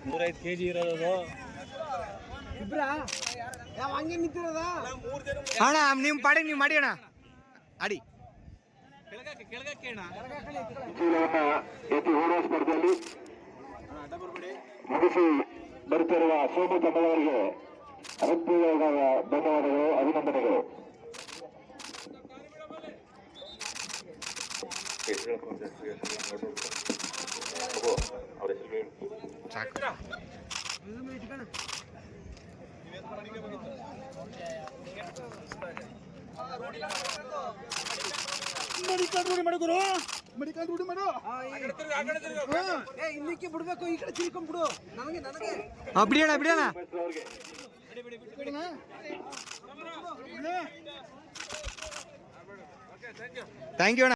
ನೂರೈದು KG ಇರೋದು ಹಂಗೆ ನಿಂತಿರೋದ ಅಣ್ಣ ನಿಮ್ ಪಾಡಿ ನೀವು ಮಾಡಿ ಅಣ್ಣ ಅಡಿ ಎತ್ತಿ ಓಡುವ ಸ್ಪರ್ಧೆಯಲ್ಲಿ ಮುಗಿಸಿ ಬರುತ್ತಿರುವ ಸೋಮು ತಂಡದವರಿಗೆ ಹೃದಯದ ಧನ್ಯವಾದಗಳು, ಅಭಿನಂದನೆಗಳು. ಮೆಡಿಕಲ್ ರೂಢಿ ಮಾಡು. ಇನ್ನಕ್ಕೆ ಬಿಡ್ಬೇಕು, ಈ ಕಡೆ ತಿಳ್ಕೊಂಡ್ಬಿಡು. ನನಗೆ ಬಿಡಿಯೋಣ ಬಿಡಿಯೋಣ. ಥ್ಯಾಂಕ್ ಯು ಅಣ್ಣ.